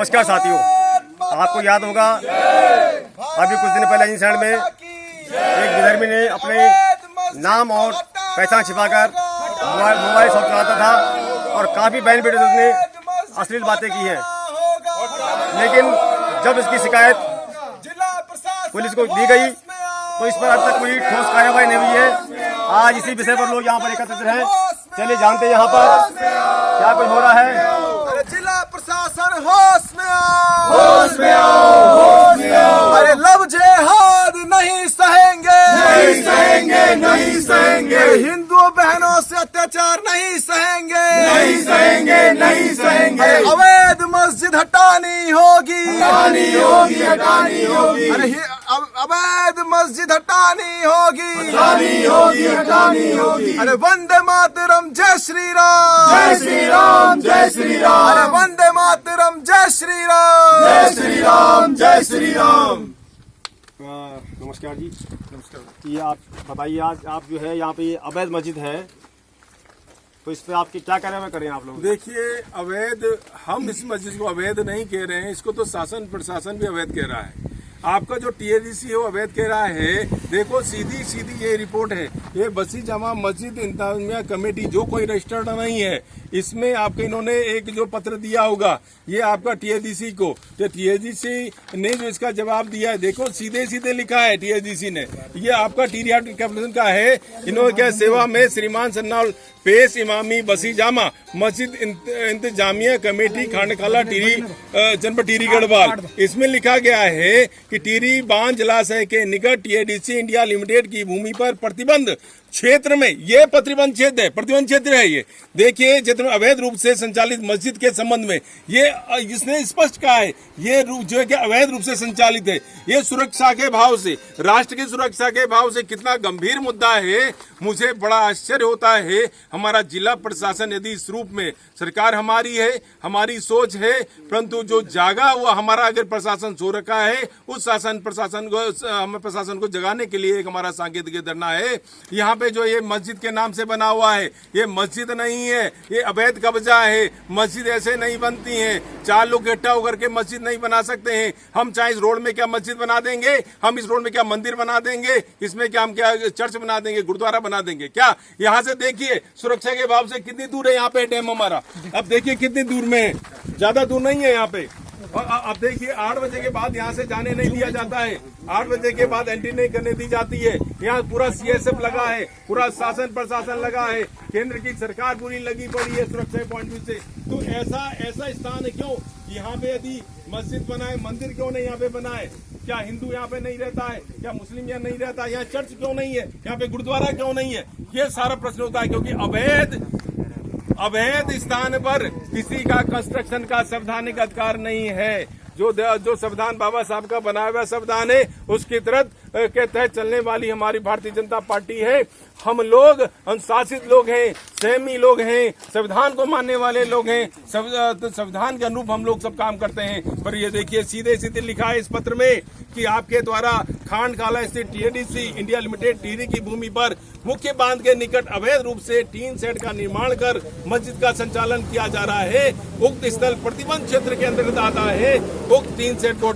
नमस्कार साथियों, आपको याद होगा अभी कुछ दिन पहले इंसान में एक विधर्मी ने अपने नाम और पहचान छिपाकर मोबाइल शॉप चलाता था और काफी बहन बेटे ने अश्लील बातें की हैं। लेकिन जब इसकी शिकायत पुलिस को दी गई तो इस पर अब तक कोई ठोस कार्रवाई नहीं हुई है। आज इसी विषय पर लोग यहाँ पर एकत्रित हैं। चलिए जानते हैं यहाँ पर क्या कुछ हो रहा है। जिला प्रशासन होश में आओ, होश में आओ, होश में आओ। अरे लव जेहाद नहीं सहेंगे, नहीं सहेंगे, नहीं सहेंगे। हिंदू बहनों से अत्याचार नहीं सहेंगे, नहीं सहेंगे, नहीं सहेंगे। अवैध मस्जिद हटानी होगी, हटानी होगी, हटानी होगी। अरे अवैध मस्जिद हटानी होगी, हटानी होगी, हटानी होगी। अरे वंदे मातरम जय श्री राम, जय श्री राम, जय श्री राम। अरे वंदे मातरम जय श्री राम, जय श्री राम, जय श्री राम। नमस्कार जी। नमस्कार। ये आप बताइए, आज आप जो है यहाँ पे ये अवैध मस्जिद है तो इस पे आपकी क्या कार्रवाई करें आप लोग? देखिए, अवैध, हम इस मस्जिद को अवैध नहीं कह रहे हैं, इसको तो शासन प्रशासन भी अवैध कह रहा है। आपका जो टीएडीसी है वो अवैध कह रहा है। देखो, सीधी सीधी ये रिपोर्ट है, ये बसी जमा मस्जिद इंतजामिया कमेटी जो कोई रजिस्टर्ड नहीं है, इसमें आपके इन्होंने एक जो पत्र दिया होगा ये आपका टीएडीसी को, तो टीएडीसी ने जो इसका जवाब दिया है, देखो सीधे सीधे लिखा है टीएडीसी ने, ये आपका टीरियाट कैपिटल का है। इन्होंने क्या सेवा में श्रीमान सन्नाल पेश इमामी बसी जामा मस्जिद इंतजामिया कमेटी खांडखाला टीरी जनपद टीरी गढ़वाल, इसमें लिखा गया है कि टीरी बांध जलाशय के निकट टीएडीसी इंडिया लिमिटेड की भूमि पर प्रतिबंध क्षेत्र में, ये प्रतिबंध क्षेत्र है, प्रतिबंध क्षेत्र है। ये देखिए, क्षेत्र में अवैध रूप से संचालित मस्जिद के संबंध में ये इसने स्पष्ट कहा है, ये जो है कि अवैध रूप से संचालित है। ये सुरक्षा के भाव से, राष्ट्र की सुरक्षा के भाव से कितना गंभीर मुद्दा है, मुझे बड़ा आश्चर्य होता है। हमारा जिला प्रशासन यदि इस रूप में, सरकार हमारी है, हमारी सोच है, परंतु जो जागा हुआ हमारा अगर प्रशासन सो रखा है, उस हमें प्रशासन को जगाने के लिए एक हमारा सांकेतिक धरना है। यहाँ पे जो ये मस्जिद के नाम से बना हुआ है, ये मस्जिद नहीं है, ये अवैध कब्जा है। मस्जिद ऐसे नहीं बनती है, चार लोग इकट्ठा होकर के मस्जिद नहीं बना सकते हैं। हम चाहे इस रोड में क्या मस्जिद बना देंगे, हम इस रोड में क्या मंदिर बना देंगे, इसमें क्या हम क्या चर्च बना देंगे, गुरुद्वारा बना देंगे क्या? यहाँ से देखिए सुरक्षा के भाव से कितनी दूर है यहाँ पे डैम हमारा, अब देखिए कितनी दूर में है, ज्यादा दूर नहीं है यहाँ पे। और अब देखिए 8 बजे के बाद यहाँ से जाने नहीं दिया जाता है, 8 बजे के बाद एंट्री नहीं करने दी जाती है। यहाँ पूरा सीएसएफ लगा है, पूरा शासन प्रशासन लगा है, केंद्र की सरकार पूरी लगी पड़ी है सुरक्षा पॉइंट से। तो ऐसा स्थान है क्यों यहाँ पे यदि मस्जिद बनाए, मंदिर क्यों नहीं यहाँ पे बनाए? क्या हिंदू यहाँ पे नहीं रहता है? क्या मुस्लिम यहाँ नहीं रहता? यहाँ चर्च क्यों नहीं है? यहाँ पे गुरुद्वारा क्यों नहीं है? ये सारा प्रश्न होता है, क्योंकि अवैध स्थान पर किसी का कंस्ट्रक्शन का संवैधानिक अधिकार नहीं है। जो संविधान बाबा साहब का बनाया हुआ संविधान है, उसके तहत चलने वाली हमारी भारतीय जनता पार्टी है। हम लोग अनुशासित लोग हैं, संयमी लोग हैं, संविधान को मानने वाले लोग हैं, संविधान के अनुरूप हम लोग सब काम करते हैं। पर ये देखिए सीधे सीधे लिखा है इस पत्र में कि आपके द्वारा खांडखाला स्थित टीएडीसी इंडिया लिमिटेड टीरी की भूमि पर मुख्य बांध के निकट अवैध रूप से टीन शेड का निर्माण कर मस्जिद का संचालन किया जा रहा है। उक्त स्थल प्रतिबंध क्षेत्र के अंतर्गत आता है। उक्त टीन शेड को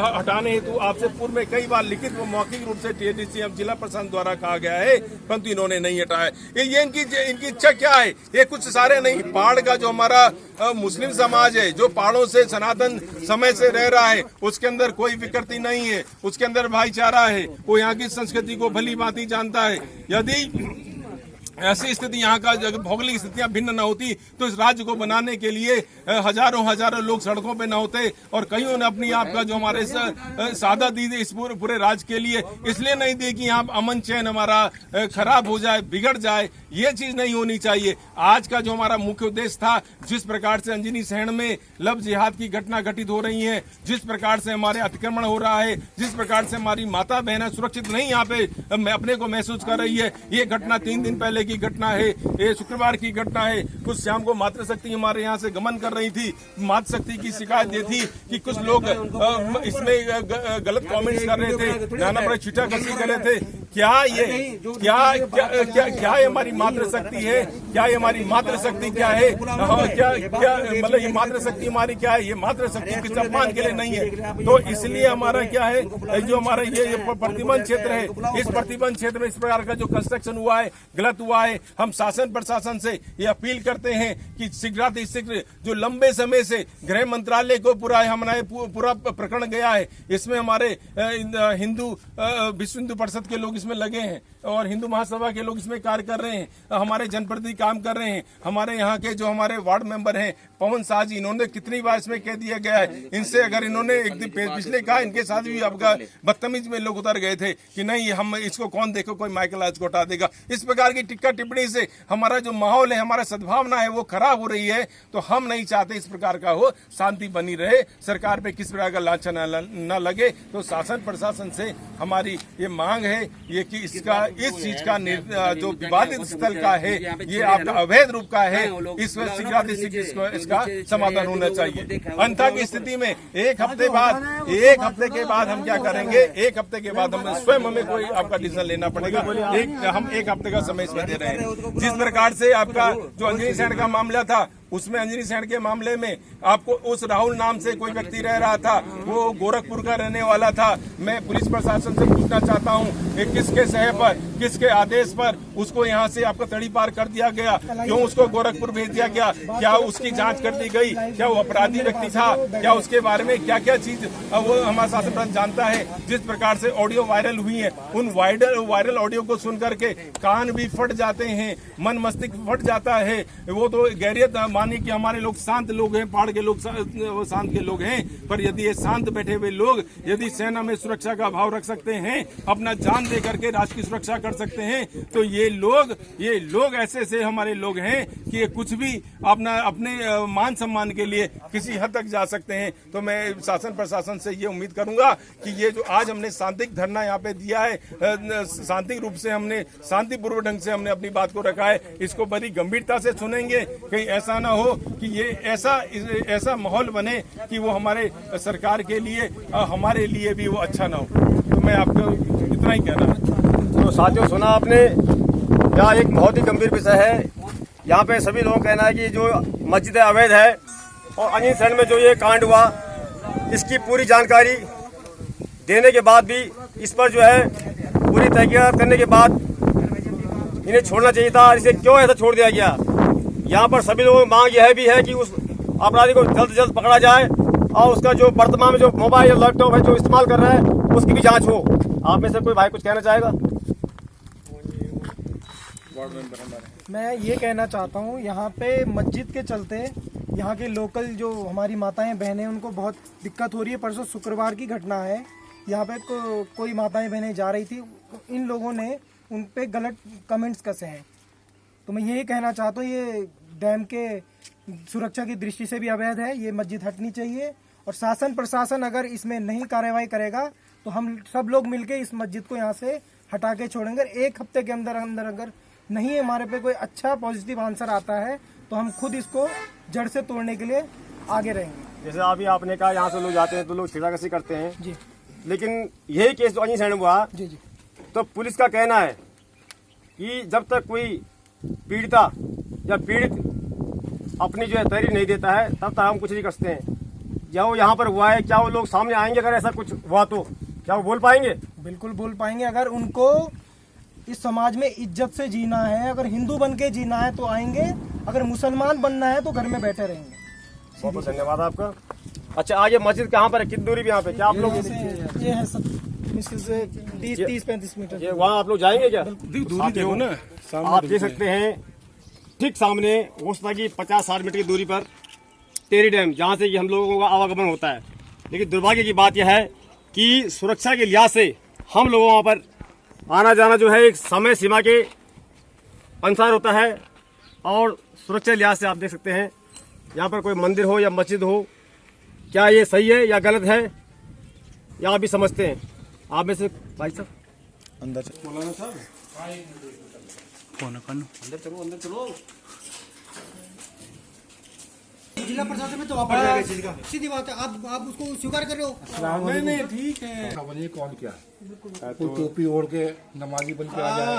हटाने हेतु आपसे पूर्व में कई बार लिखित व मौखिक रूप से टीएडीसी जिला प्रशासन द्वारा कहा गया है, परंतु इन्होंने नहीं हटाया। ये इनकी इच्छा क्या है? ये कुछ सारे नहीं, पहाड़ का जो हमारा मुस्लिम समाज है, जो पहाड़ों से सनातन समय से रह रहा है, उसके अंदर कोई विकृति नहीं है, उसके अंदर भाईचारा है, वो यहाँ की संस्कृति को भली भांति जानता है। यदि ऐसी स्थिति यहाँ का भौगोलिक स्थितियां भिन्न न होती तो इस राज्य को बनाने के लिए हजारों लोग सड़कों पे न होते, और कईयों ने अपनी आपका जो हमारे सादा दी इस पूरे राज्य के लिए इसलिए नहीं दी कि यहाँ अमन चैन हमारा खराब हो जाए, बिगड़ जाए। ये चीज नहीं होनी चाहिए। आज का जो हमारा मुख्य उद्देश्य था, जिस प्रकार से अंजनी शहर में लव जिहाद की घटना घटित हो रही है, जिस प्रकार से हमारे अतिक्रमण हो रहा है, जिस प्रकार से हमारी माता बहनें सुरक्षित नहीं यहाँ पे अपने को महसूस कर रही है, ये घटना 3 दिन पहले की घटना है, ये शुक्रवार की घटना है। कुछ शाम को मातृशक्ति हमारे यहाँ से गमन कर रही थी, मातृशक्ति की शिकायत ये थी कि कुछ लोग इसमें गलत कमेंट्स कर रहे थे, नाना बड़े छीटा कसी कर रहे थे। क्या ये क्या ये हमारी मातृशक्ति है? क्या ये हमारी मातृशक्ति क्या है? क्या मतलब ये मातृशक्ति हमारी क्या है? ये मातृशक्ति किसी सम्मान के लिए नहीं है। तो इसलिए हमारा क्या है, जो हमारा ये प्रतिबंध क्षेत्र है, इस प्रतिबंध क्षेत्र में इस प्रकार का जो कंस्ट्रक्शन हुआ है गलत हुआ है। हम शासन प्रशासन से ये अपील करते हैं कि शीघ्र जो लंबे समय से गृह मंत्रालय को पूरा प्रकरण गया है, इसमें हमारे हिंदू विश्व हिंदू परिषद के लोग इसमें लगे हैं और हिंदू महासभा के लोग इसमें कार्य कर रहे हैं, हमारे जनप्रतिनिधि काम कर रहे हैं, हमारे यहाँ के जो हमारे वार्ड मेंबर हैं पवन शाह जी, इन्होंने कितनी बार इसमें कह दिया गया है। इनसे अगर इन्होंने एक दिन पिछले कहा, इनके साथ भी आपका बदतमीज में लोग उतर गए थे कि नहीं हम इसको कौन देखो, कोई माइकल आज को हटा देगा। इस प्रकार की टिक्का टिप्पणी से हमारा जो माहौल है, हमारा सद्भावना है वो खराब हो रही है। तो हम नहीं चाहते इस प्रकार का हो, शांति बनी रहे, सरकार पे किस प्रकार का लांछन न लगे। तो शासन प्रशासन से हमारी ये मांग है ये कि इस चीज का जो विवादित स्थल का है, ये आपका अवैध रूप का है, इस शीघ्र इसका समाधान होना चाहिए। अन्यथा की स्थिति में एक हफ्ते के बाद हम क्या करेंगे, एक हफ्ते के बाद हम स्वयं हमें कोई आपका डिसीजन लेना पड़ेगा। हम एक हफ्ते का समय इसमें दे रहे हैं। जिस प्रकार से आपका जो अंजनी सैंड का मामला था, उसमें अंजनी सैंड के मामले में आपको उस राहुल नाम से कोई व्यक्ति रह रहा था, वो गोरखपुर का रहने वाला था। मैं पुलिस प्रशासन से पूछना चाहता हूँ कि किसके सह पर, किसके आदेश पर उसको यहाँ से आपका तड़ी पार कर दिया गया, क्यों उसको गोरखपुर भेज दिया गया? क्या उसकी जांच कर दी गई? क्या वो अपराधी व्यक्ति था? क्या उसके बारे में क्या क्या चीज वो हमारा शासन प्रशासन जानता है? जिस प्रकार से ऑडियो वायरल हुई है, उन वायरल ऑडियो को सुन करके कान भी फट जाते हैं, मन मस्तिष्क फट जाता है। वो तो गैरियत मानिए कि हमारे लोग शांत लोग हैं, पहाड़ के लोग शांत के लोग हैं, पर यदि ये शांत बैठे हुए लोग यदि सेना में सुरक्षा का भाव रख सकते हैं, अपना जान दे करके राष्ट्र की सुरक्षा कर सकते हैं, तो ये लोग ऐसे हमारे लोग हैं कि ये कुछ भी अपने मान सम्मान के लिए किसी हद तक जा सकते हैं। तो मैं शासन प्रशासन से ये उम्मीद करूंगा कि ये जो आज हमने शांतिक धरना यहाँ पे दिया है, शांतिक रूप से हमने शांतिपूर्वक ढंग से हमने अपनी बात को रखा है, इसको बड़ी गंभीरता से सुनेंगे। कहीं ऐसा ना हो कि ये ऐसा माहौल बने कि वो हमारे सरकार के लिए, हमारे लिए भी वो अच्छा ना हो। तो मैं आपको इतना ही कहना है। तो साथियों, सुना आपने, यहाँ एक बहुत ही गंभीर विषय है। यहाँ पे सभी लोगों का कहना है कि जो मस्जिद अवैध है और अंजनी सैंड में जो ये कांड हुआ, इसकी पूरी जानकारी देने के बाद भी इस पर जो है पूरी तहकीकात करने के बाद इन्हें छोड़ना चाहिए था। इसे क्यों ऐसा छोड़ दिया गया? यहाँ पर सभी लोगों की मांग यह भी है कि उस अपराधी को जल्द से जल्द पकड़ा जाए और उसका जो वर्तमान में जो मोबाइल या लैपटॉप है जो इस्तेमाल कर रहा है उसकी भी जांच हो। आप में से कोई भाई कुछ कहना चाहेगा? मैं ये कहना चाहता हूँ, यहाँ पे मस्जिद के चलते यहाँ के लोकल जो हमारी माताएं बहनें उनको बहुत दिक्कत हो रही है। परसों शुक्रवार की घटना है, यहाँ पे कोई माताएं बहनें जा रही थी, इन लोगों ने उन पे गलत कमेंट्स कसे हैं। तो मैं यही कहना चाहता हूँ, ये डैम के सुरक्षा की दृष्टि से भी अवैध है, ये मस्जिद हटनी चाहिए। और शासन प्रशासन अगर इसमें नहीं कार्रवाई करेगा तो हम सब लोग मिलके इस मस्जिद को यहाँ से हटा के छोड़ेंगे। एक हफ्ते के अंदर अगर नहीं हमारे पे कोई अच्छा पॉजिटिव आंसर आता है तो हम खुद इसको जड़ से तोड़ने के लिए आगे रहेंगे। जैसे अभी आपने कहा यहाँ से लोग जाते हैं तो लोग छेड़ाकशी करते हैं जी, लेकिन यही केस जो अंजनी सैंड में हुआ, जी जी, तो पुलिस का कहना है कि जब तक कोई पीड़िता या पीड़ित अपनी जो है तहरीर नहीं देता है तब तक हम कुछ नहीं कर सकते हैं। क्या वो यहाँ पर हुआ है, क्या वो लोग सामने आएंगे? अगर ऐसा कुछ हुआ तो क्या वो बोल पाएंगे? बिल्कुल बोल पाएंगे। अगर उनको इस समाज में इज्जत से जीना है, अगर हिंदू बन के जीना है तो आएंगे, अगर मुसलमान बनना है तो घर में बैठे रहेंगे। बहुत बहुत धन्यवाद आपका। अच्छा, आज ये मस्जिद कहाँ पर है? कितनी दूरी पे यहाँ पे? क्या आप लोग ये है मुश्किल से 30-35 मीटर। ये वहाँ आप लोग जाएंगे क्या? दूरी देखो ना, आप देख सकते हैं ठीक सामने हो सकता है कि 50-60 मीटर की दूरी पर टेरी डैम, जहाँ से कि हम लोगों का आवागमन होता है। लेकिन दुर्भाग्य की बात यह है कि सुरक्षा के लिहाज से हम लोगों वहाँ पर आना जाना जो है एक समय सीमा के अनुसार होता है। और सुरक्षा के लिहाज से आप देख सकते हैं यहाँ पर कोई मंदिर हो या मस्जिद हो, क्या ये सही है या गलत है, या आप भी समझते हैं? आप में से भाई साहब अंदर मौलाना साहब अंदर चलो। जिला प्रशासन में तो आप जाएगा इस चीज का, सीधी बात है। आप उसको स्वीकार कर रहे हो। नहीं ठीक है। समझिए कौन क्या तो टोपी ओढ़ के नमाजी बन के आ जाए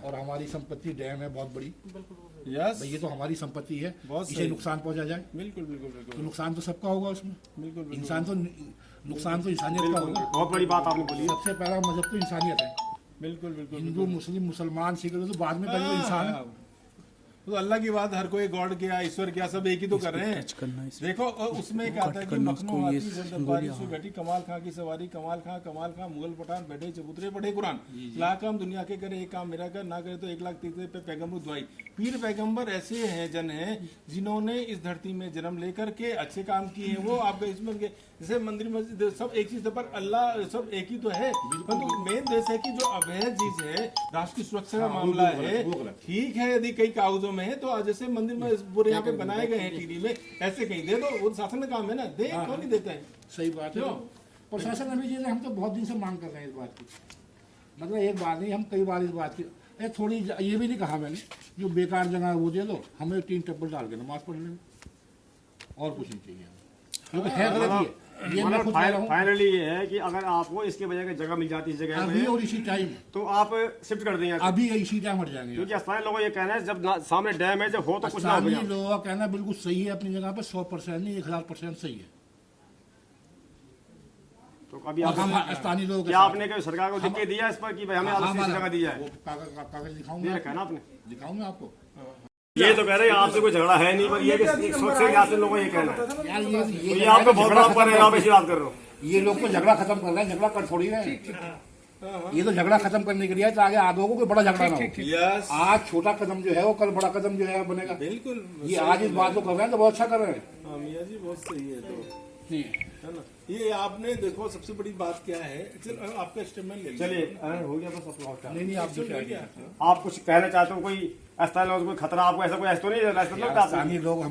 और हमारी संपत्ति डैम है बहुत बड़ी। यस भाई ये तो हमारी संपत्ति है, बहुत इसे सही। नुकसान पहुंचा जाए बिल्कुल बिल्कुल बिल्कुल तो नुकसान तो सबका होगा उसमें। बिल्कुल इंसान तो नुकसान तो इंसानियत का होगा। बहुत बड़ी बात आपने बोली है। सबसे पहला मजहब तो इंसानियत है। बिल्कुल बिल्कुल हिंदू मुस्लिम मुसलमान सिख तो बाद में पहले तो इंसान है। तो अल्लाह की बात, हर कोई गॉड क्या ईश्वर क्या सब एक ही तो कर रहे हैं। देखो उसमें क्या आता है कि मखनू हाथी दरबारी सु बैठी कमाल खां की सवारी, कमाल खां मुगल पठान बैठे चबूतरे पढ़े कुरान, लाख काम दुनिया के करे एक काम मेरा कर, ना करे तो 1,30,000 पे पैगम्बर दुआई। पीर पैगम्बर ऐसे हैं जन हैं जिन्होंने इस धरती में जन्म लेकर के अच्छे काम किए हैं। वो आपके इसमें जैसे मंदिर मस्जिद सब एक चीज पर अल्लाह सब एक ही तो है, परंतु मेन देश है कि जो अवैध चीज है राष्ट्र की सुरक्षा का मामला है। ठीक है यदि कई कागजों में है तो जैसे मंदिर में पूरे यहाँ पे बनाए गए हैं टीवी में, ऐसे कहीं दे दो, वो शासन का काम है ना, दे क्यों नहीं देते हैं। सही बात है। प्रशासन हमें चीजें हम तो बहुत दिन से मांग कर रहे हैं इस बात की, मतलब एक बात नहीं, हम कई बार इस बात की थोड़ी ये भी नहीं कहा मैंने जो बेकार जगह वो दे दो, हमें 3 टप्पल डाल के नमाज पढ़ लेंगे और कुछ नहीं चाहिए, क्योंकि है गलत ये मैं खुद कह रहा हूँ। फाइनली ये है कि अगर आपको इसके वजह की जगह मिल जाती है इस जगह अभी में और इसी टाइम तो आप शिफ्ट कर देंगे। अभी इसी टाइम हट जाएंगे, क्योंकि स्थानीय लोगों ये कहना है जब सामने डैम है जब हो तो कुछ ना हो स्थानीय जाए। लोगों का कहना बिल्कुल सही है, अपनी जगह पर 100% नहीं 1000% सही है। तो कभी और हम आप स्थानीय लोग क्या आपने कोई सरकार को लिख के दिया इस पर कि भाई हमें अलग से जगह दिया है? कागज ये दिखाऊंगा, रखा है ना आपने। दिखाऊं मैं आपको। ये तो कह रहे हैं आपसे कोई झगड़ा है नहीं, पर ये कि सोच से आप लोगों को ये कहना है। यार तो ये आपको बहुत बड़ा ऊपर है, आप ऐसी बात कर रहे हो। ये लोग तो झगड़ा खत्म कर रहे हैं, झगड़ा कर थोड़ी रहे हैं। ये तो झगड़ा खत्म करने के लिए तो आगे आप लोगों को कोई बड़ा झगड़ा ना हो। यस आज छोटा कदम जो है वो कल बड़ा कदम जो है बनेगा। बिल्कुल ये आज इस बात को कर रहे हैं तो बहुत अच्छा कर रहे हैं। हाँ मियाँ जी बहुत सही है। तो जी है ना, ये आपने देखो सबसे बड़ी बात क्या है। चल आपका स्टेटमेंट ले लीजिए। चलिए हो गया बस अपना। नहीं नहीं, आप जो चाहिए आप कुछ कहना चाहते हो, कोई स्थानीय लोगों को कोई खतरा आपको ऐसा कोई ऐसा तो नहीं लगता आपको? स्थानीय लोग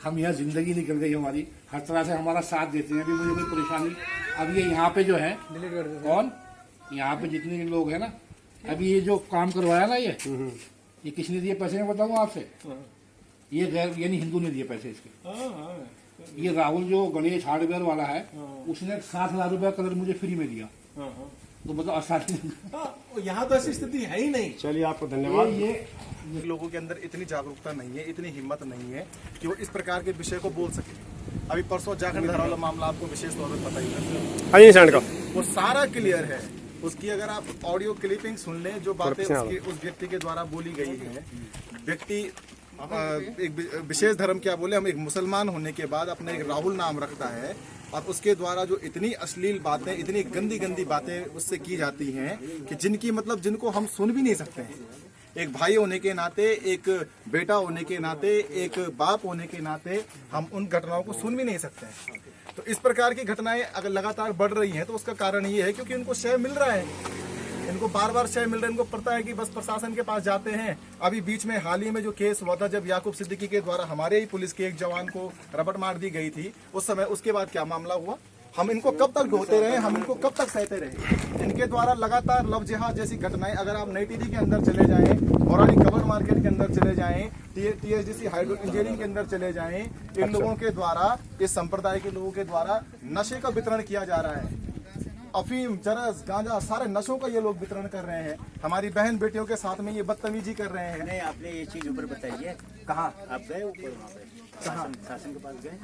हम यहाँ जिंदगी निकल गई हमारी, हर तरह से हमारा साथ देते हैं। अभी मुझे कोई परेशानी, अब ये यहाँ पे जो है कौन यहाँ पे जितने भी लोग हैं ना, अभी ये जो काम करवाया ना ये किसने दिए पैसे, मैं बताऊँ आपसे, ये गैर यानी हिंदू ने दिए पैसे इसके। ये राहुल जो गणेश हार्डवेयर वाला है उसने 60,000 रुपया कलर मुझे फ्री में दिया। तो बताओ आसानी यहाँ तो ऐसी स्थिति है ही नहीं। चलिए आपको धन्यवाद। ये लोगों के अंदर इतनी जागरूकता नहीं है, इतनी हिम्मत नहीं है कि वो इस प्रकार के विषय को बोल सके। अभी परसों जाखंड धार वाला मामला आपको विशेष तौर पर पता ही है, हाँ जी सैंड का वो सारा क्लियर है। उसकी अगर आप ऑडियो क्लिपिंग सुन लें, जो बातें उस व्यक्ति के द्वारा बोली गई है, व्यक्ति एक विशेष धर्म क्या बोले, हम एक मुसलमान होने के बाद अपने एक राहुल नाम रखता है और उसके द्वारा जो इतनी अश्लील बातें, इतनी गंदी गंदी बातें उससे की जाती हैं कि जिनकी मतलब जिनको हम सुन भी नहीं सकते हैं। एक भाई होने के नाते, एक बेटा होने के नाते, एक बाप होने के नाते हम उन घटनाओं को सुन भी नहीं सकते हैं। तो इस प्रकार की घटनाएं अगर लगातार बढ़ रही हैं तो उसका कारण ये है क्योंकि उनको शय मिल रहा है, इनको बार बार शय मिल रहा है। इनको पता है कि बस प्रशासन के पास जाते हैं। अभी बीच में हाल ही में जो केस हुआ था जब याकूब सिद्दीकी के द्वारा हमारे ही पुलिस के एक जवान को रबड़ मार दी गई थी, उस समय उसके बाद क्या मामला हुआ, हम इनको कब तक ढोते रहे, हम इनको कब तक सहते रहे। इनके द्वारा लगातार लव जिहाद जैसी घटनाएं, अगर आप नई टिहरी के अंदर चले जाएं, मौरानी कबर मार्केट के अंदर चले जाएं, THDC हाइड्रो इंजीनियरिंग के अंदर चले जाएं, इन लोगों के द्वारा, इस संप्रदाय के लोगों के द्वारा नशे का वितरण किया जा रहा है। अफीम, चरस, गांजा, सारे नशों का ये लोग वितरण कर रहे हैं। हमारी बहन बेटियों के साथ में ये बदतमीजी कर रहे हैं। नहीं, आपने ये चीज ऊपर बताइए, कहाँ आप गए ऊपर, वहाँ पे शासन के पास गए?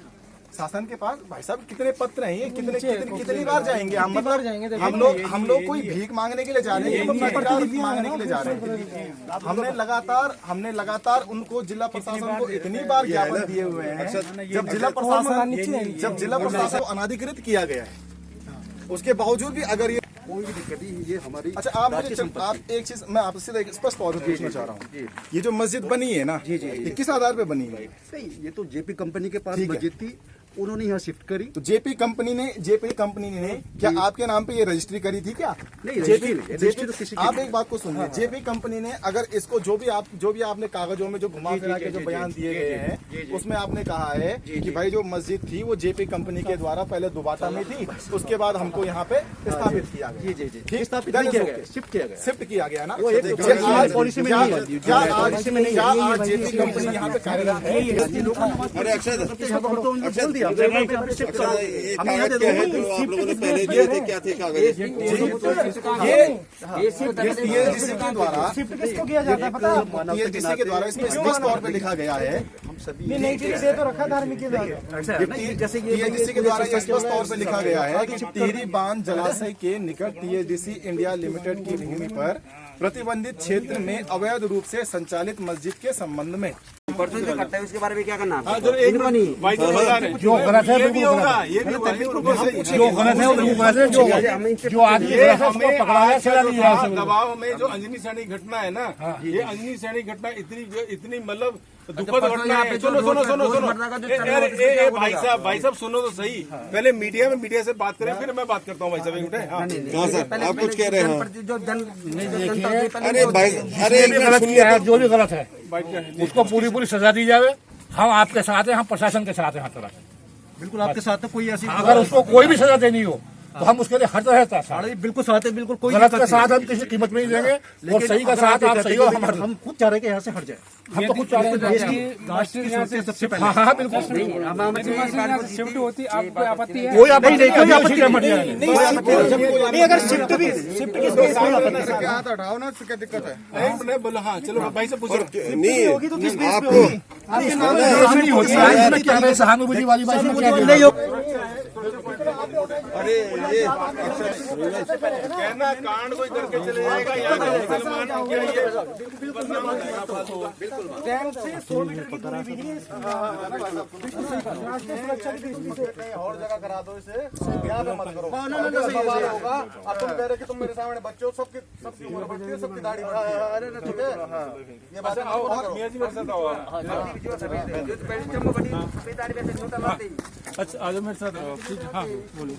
शासन के पास भाई साहब कितने पत्र हैं ये, कितनी बार जाएंगे हम? मतलब हम लोग कोई भीख मांगने के लिए जा रहे हैं, मांगने के लिए जा रहे हैं। हमने लगातार उनको जिला प्रशासन को इतनी बार ज्ञापन दिए हुए हैं। जब जिला प्रशासन को अनाधिकृत किया गया है, उसके बावजूद भी अगर ये कोई भी दिक्कत नहीं, ये हमारी अच्छा आप एक चीज मैं आपसे स्पष्ट तौर पर पूछना चाह रहा हूँ, ये जो मस्जिद बनी है ना, ये किस आधार पे बनी है? सही, ये तो जेपी कंपनी के पास मस्जिद थी, उन्होंने यहाँ शिफ्ट करी। तो जेपी कंपनी ने क्या आपके नाम पे ये रजिस्ट्री करी थी क्या? नहीं, रजिस्ट्री तो किसी की आप एक बात को सुनिए, जेपी कंपनी ने अगर इसको जो भी आपने कागजों में जो घुमा फिरा के जो बयान दिए गए हैं उसमें आपने कहा है कि भाई जो मस्जिद थी वो जेपी कंपनी के द्वारा पहले दुबाटा में थी, उसके बाद हमको यहाँ पे स्थापित किया गया। जी स्थापित नहीं किया गया, शिफ्ट किया गया ना। वो एक पॉलिसी में नहीं है। क्या आज जेपी कंपनी यहाँ पे कार्यरत है? अरे अक्षय बोल दिया टीएचडीसी के द्वारा किसको किया जाता है पता है? टीएचडीसी के द्वारा इसमें स्पष्ट तौर पे लिखा गया है, नई चीज दे तो रखा धार्मिक के द्वारा। जैसे टीएचडीसी के द्वारा ये स्पष्ट तौर पे लिखा गया है कि टिहरी बांध जलाशय के निकट टीएचडीसी इंडिया लिमिटेड की भूमि पर प्रतिबंधित क्षेत्र में अवैध रूप से संचालित मस्जिद के संबंध में परसों जो करता है उसके बारे में क्या करना है? जो गलत है बिल्कुल गलत, जो गलत है वो बिल्कुल गलत है, जो आदमी गलत है उसको पकड़ाया सजा दी जाए। दबाव में जो अंजनी सैनी घटना है ना, ये अंजनी सैनी घटना इतनी मतलब दुखद घटना है। सुनो भाई साहब सुनो तो सही, पहले मीडिया से बात करें फिर मैं बात करता हूँ। भाई साहब उठे। हाँ सर, आप कुछ कह रहे हैं? जो अरे भाई, अरे गलत किया है, जो भी गलत है उसको पूरी सजा दी जाए। हम आपके साथ हैं, हम प्रशासन के साथ हैं हर तरह से। बिल्कुल आपके साथ तो कोई ऐसी अगर उसको कोई भी सजा देनी हो तो हम उसके लिए हर तरह से साथ हैं। बिल्कुल साथ है, बिल्कुल कोई गलत का साथ हम किसी कीमत में नहीं देंगे और सही का साथ आप सही हो। हम खुद चाह रहे हैं कि यहाँ से हट जाए। हम तो खुद चाह रहे हैं राष्ट्रीय सबसे पहले हाँ बिल्कुल शिफ्ट होती आपको आपत्ति है? कोई आपत्ति नहीं, कोई आपत्ति नहीं, अगर शिफ्ट किस बेस पे हटाओ ना, क्या दिक्कत है? बोलो हाँ चलो भाई साहब पूछो। नहीं, होगी तो किस बेस पे आपको होगी? सहानुभूति वाली बात नहीं हो। अरे ये कहना कांड कोई करके चले जाएगा, यहाँ के मुसलमान हो गया ये क्रैंक से 100 मीटर की दूरी भी नहीं है। राष्ट्रीय सुरक्षा की दृष्टि से और जगह करा दो इसे, यहाँ पे मत करो। सवाल होगा, अब तुम कह रहे कि तुम मेरे सामने बच्चे हो, सबकी उम्र बढ़ती है, सबकी दाढ़ी बढ़ती है। अरे ना ठीक है, ये बात आओ मियाँ जी मेरे साथ आओ। अच्छा आज मेरे साथ आओ। ठीक है, हाँ बोलो,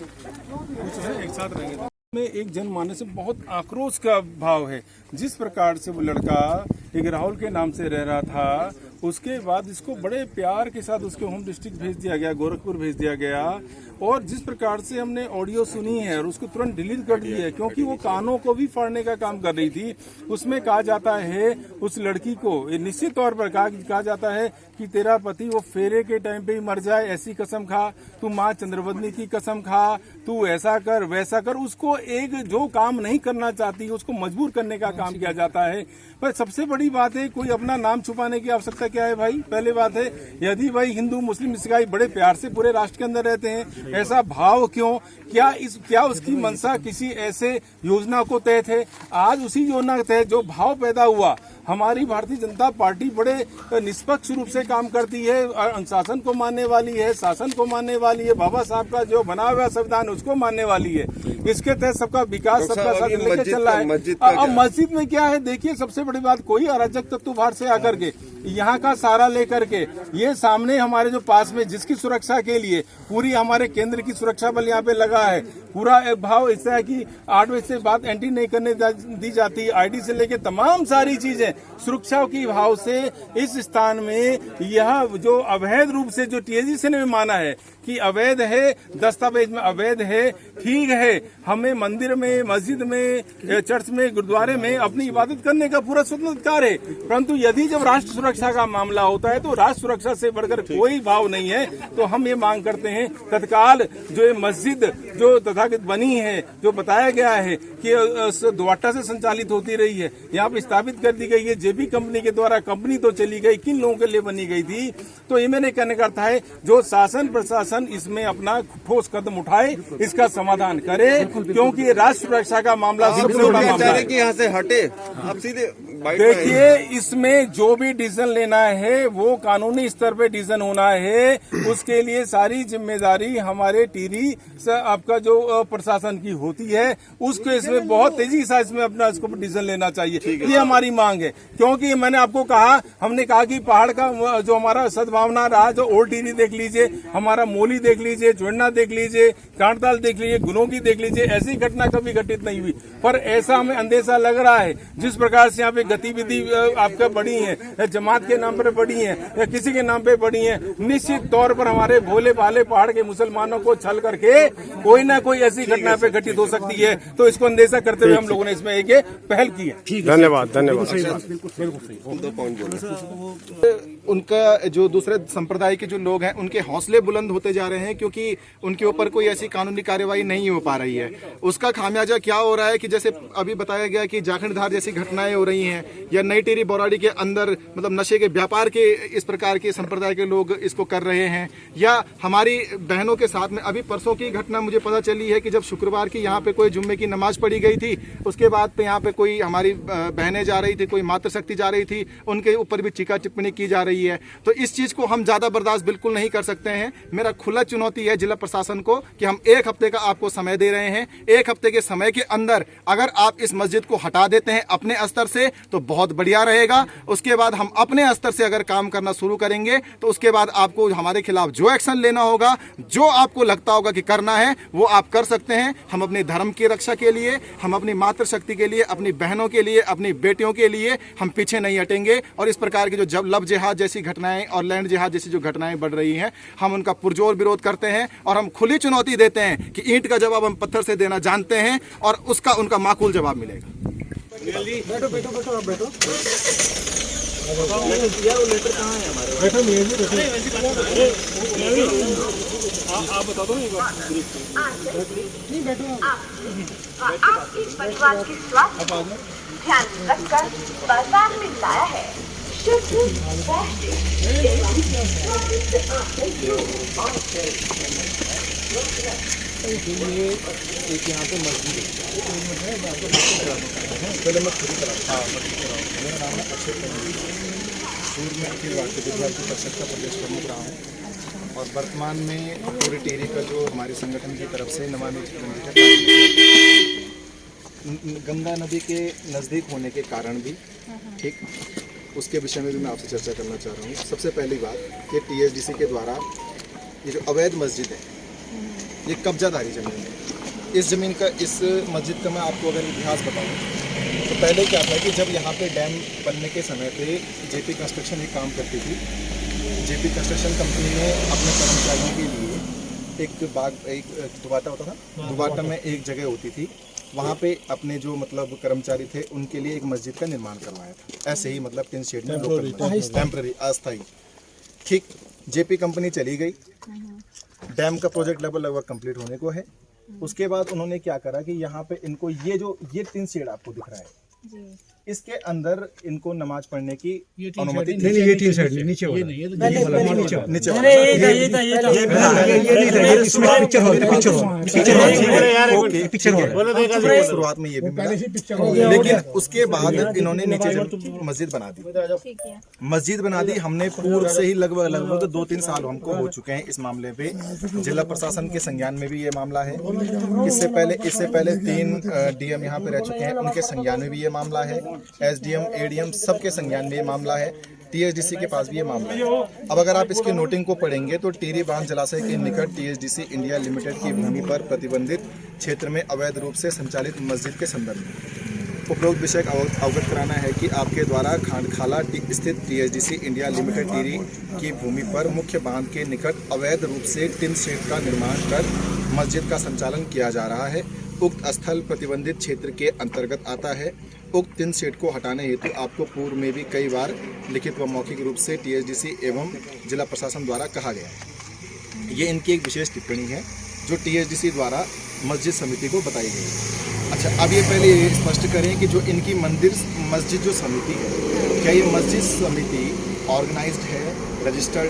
कुछ है एक साथ रहेंगे। में एक जनमानस में बहुत आक्रोश का भाव है। जिस प्रकार से वो लड़का एक राहुल के नाम से रह रहा था, उसके बाद इसको बड़े प्यार के साथ उसके होम डिस्ट्रिक्ट भेज दिया गया, गोरखपुर भेज दिया गया। और जिस प्रकार से हमने ऑडियो सुनी है और उसको तुरंत डिलीट कर दी है, क्योंकि वो कानों को भी फाड़ने का काम कर रही थी। उसमें कहा जाता है उस लड़की को निश्चित तौर पर कहा जाता है कि तेरा पति वो फेरे के टाइम पे ही मर जाए, ऐसी कसम खा, तू माँ चंद्रवदनी की कसम खा, तू ऐसा कर वैसा कर। उसको एक जो काम नहीं करना चाहती उसको मजबूर करने का काम किया जाता है। पर सबसे बड़ी बात है, कोई अपना नाम छुपाने की आवश्यकता क्या है भाई? पहले बात है, यदि भाई हिंदू मुस्लिम ईसाई बड़े प्यार से पूरे राष्ट्र के अंदर रहते हैं, ऐसा भाव क्यों? क्या उसकी मंशा किसी ऐसे योजना को तहत है? आज उसी योजना के तहत जो भाव पैदा हुआ, हमारी भारतीय जनता पार्टी बड़े निष्पक्ष रूप से काम करती है, अनुशासन को मानने वाली है, शासन को मानने वाली है, बाबा साहब का जो बना हुआ संविधान उसको मानने वाली है। इसके तहत सबका विकास, सबका साथ लेकर चल रहा है। अब मस्जिद में क्या है, देखिए सबसे बड़ी बात, कोई अराजक तत्व बाहर से आकर के यहाँ का सहारा लेकर के ये सामने हमारे जो पास में जिसकी सुरक्षा के लिए पूरी हमारे केंद्र की सुरक्षा बल यहाँ पे लगा है, पूरा एक भाव ऐसा है कि 8 बजे से बात एंट्री नहीं करने दी जाती, आईडी से लेके तमाम सारी चीजें सुरक्षा की भाव से इस स्थान में यह जो अवैध रूप से जो टीएचडीसी ने माना है कि अवैध है, दस्तावेज में अवैध है, ठीक है, हमें मंदिर में, मस्जिद में, चर्च में, गुरुद्वारे में अपनी इबादत करने का पूरा स्वतंत्र अधिकार है। परंतु यदि जब राष्ट्र सुरक्षा का मामला होता है तो राष्ट्र सुरक्षा से बढ़कर कोई भाव नहीं है। तो हम ये मांग करते हैं तत्काल जो ये मस्जिद जो तथाकथित बनी है, जो बताया गया है कि दुवाटा से संचालित होती रही है, यहाँ पे स्थापित कर दी गई है जेपी कंपनी के द्वारा। कंपनी तो चली गई, किन लोगों के लिए बनी गई थी? तो ये मैंने कहने का अर्थ है जो शासन प्रशासन इसमें अपना ठोस कदम उठाए, इसका समाधान करे, क्योंकि ये राष्ट्र सुरक्षा का मामला सबसे बड़ा मामला है। यहाँ से हटे, आप सीधे देखिए, इसमें जो भी डिसीजन लेना है वो कानूनी स्तर पे डिसीजन होना है। उसके लिए सारी जिम्मेदारी हमारे टीरी आपका जो प्रशासन की होती है। उसको इसमें बहुत तेजी से इसमें अपना इसको डिसीजन लेना चाहिए, ये हमारी मांग है। क्योंकि मैंने आपको कहा, हमने कहा कि पहाड़ का जो हमारा सद्भावना रहा, जो ओल्ड टीरी देख लीजिए, हमारा मोली देख लीजिए, चुड़ना देख लीजिए, कांटताल देख लीजिए, गुनों की देख लीजिए, ऐसी घटना कभी घटित नहीं हुई। पर ऐसा हमें अंदेशा लग रहा है, जिस प्रकार से यहाँ पे गतिविधि आपका बढ़ी है, जमात के नाम पर बढ़ी है या किसी के नाम पे बढ़ी है, निश्चित तौर पर हमारे भोले भाले पहाड़ के मुसलमानों को छल करके कोई ना कोई ऐसी घटना पे घटित हो सकती है। तो इसको अंदेशा करते हुए हम लोगों ने इसमें एक पहल की है। धन्यवाद धन्यवाद। उनका जो दूसरे संप्रदाय के जो लोग हैं उनके हौसले बुलंद होते जा रहे हैं, क्योंकि उनके ऊपर कोई ऐसी कानूनी कार्यवाही नहीं हो पा रही है। उसका खामियाजा क्या हो रहा है कि जैसे अभी बताया गया कि जाखंडधार जैसी घटनाएं हो रही हैं, या नई टिहरी बौराड़ी के अंदर मतलब नशे के व्यापार के इस प्रकार के संप्रदाय के लोग इसको कर रहे हैं, या हमारी बहनों के साथ में अभी परसों की घटना मुझे पता चली है कि जब शुक्रवार की यहाँ पे कोई जुम्मे की नमाज पढ़ी गई थी, उसके बाद पे यहाँ पे कोई हमारी बहनें जा रही थी, कोई मातृशक्ति जा रही थी, उनके ऊपर भी टीका टिप्पणी की जा रही है। तो इस चीज को हम ज्यादा बर्दाश्त बिल्कुल नहीं कर सकते हैं। मेरा खुला चुनौती है जिला प्रशासन को कि हम 1 हफ्ते का आपको समय दे रहे हैं। 1 हफ्ते के समय के अंदर अगर आप इस मस्जिद को हटा देते हैं अपने स्तर से तो बहुत बढ़िया रहेगा। उसके बाद हम अपने स्तर से अगर काम करना शुरू करेंगे तो उसके बाद आपको हमारे खिलाफ जो एक्शन लेना होगा, जो आपको लगता होगा कि करना है, वो आप कर सकते हैं। हम अपने धर्म की रक्षा के लिए, हम अपनी मातृशक्ति के लिए, अपनी बहनों के लिए, अपनी बेटियों के लिए हम पीछे नहीं हटेंगे। और इस प्रकार की जो लव जिहाद जैसी घटनाएं और लैंड जिहाद जैसी जो घटनाएं बढ़ रही हैं, हम उनका पुरजोर विरोध करते हैं और हम खुली चुनौती देते हैं कि ईंट का जवाब हम पत्थर से देना जानते हैं और उसका उनका माकूल जवाब मिलेगा। बैठो बैठो बैठो, आप बैठो। आप बता दो नहीं बैठो। आपके परिवार के स्वास्थ्य ध्यान रखकर बाजार में लाया है शुद्ध एक यहाँ पे मस्जिद है, पहले मैं खुद करा। मेरा नाम है अक्षय कुमार, पूर्व में अखिल भारतीय विद्यार्थी परिषद का प्रदेश प्रमुख रहा हूँ और वर्तमान में पूरी टिहरी का जो हमारे संगठन की तरफ से नमामि गंगा नदी के नज़दीक होने के कारण भी, ठीक, उसके विषय में भी मैं आपसे चर्चा करना चाह रहा हूँ। सबसे पहली बात कि टीएसडीसी के द्वारा ये जो अवैध मस्जिद है, ये कब्जाधारी ज़मीन है। इस ज़मीन का, इस मस्जिद का मैं आपको अगर इतिहास बताऊँ तो पहले क्या था कि जब यहाँ पे डैम बनने के समय पे जेपी कंस्ट्रक्शन एक काम करती थी। जेपी कंस्ट्रक्शन कंपनी ने अपने कर्मचारियों के लिए एक दुबाटा होता था, दुबाटा में एक जगह होती थी, वहाँ पे अपने जो मतलब कर्मचारी थे उनके लिए एक मस्जिद का निर्माण करवाया था। ऐसे ही मतलब टिन शेड में टेम्पररी अस्थायी। ठीक, जेपी कंपनी चली गई, डैम का प्रोजेक्ट लगभग कंप्लीट होने को है। उसके बाद उन्होंने क्या करा कि यहाँ पे इनको ये टिन शेड आपको दिख रहा है, इसके अंदर इनको नमाज पढ़ने की अनुमति नहीं। ये टीन साइड नीचे हो रहा है, शुरुआत में ये भी मिला, लेकिन उसके बाद इन्होंने नीचे मस्जिद बना दी। मस्जिद बना दी हमने पूर्व से ही लगभग 2-3 साल हमको हो चुके हैं इस मामले पे। जिला प्रशासन के संज्ञान में भी ये मामला है। इससे पहले 3 डीएम यहाँ पे रह चुके हैं, उनके संज्ञान में भी ये मामला है। एसडीएम, एडीएम सबके संज्ञान में ये मामला है। टीएसडीसी के पास भी ये मामला है। अब अगर आप इसकी नोटिंग को पढ़ेंगे तो टिहरी बांध जलाशय के निकट टीएसडीसी इंडिया लिमिटेड की भूमि पर प्रतिबंधित क्षेत्र में अवैध रूप से संचालित मस्जिद के संदर्भ में उपरोक्त विषय अवगत कराना है कि आपके द्वारा खांडखाला स्थित टीएसडीसी इंडिया लिमिटेड टिहरी की भूमि पर मुख्य बांध के निकट अवैध रूप से टिन शेड का निर्माण कर मस्जिद का संचालन किया जा रहा है। उक्त स्थल प्रतिबंधित क्षेत्र के अंतर्गत आता है। उक्त टिन शेड को हटाने हेतु आपको पूर्व में भी कई बार लिखित व मौखिक रूप से टीएसडीसी एवं जिला प्रशासन द्वारा कहा गया है। ये इनकी एक विशेष टिप्पणी है जो टीएसडीसी द्वारा मस्जिद समिति को बताई गई है। अच्छा, अब ये पहले ये स्पष्ट करें कि जो इनकी मस्जिद जो समिति है, क्या ये मस्जिद समिति ऑर्गेनाइज्ड है, रजिस्टर्ड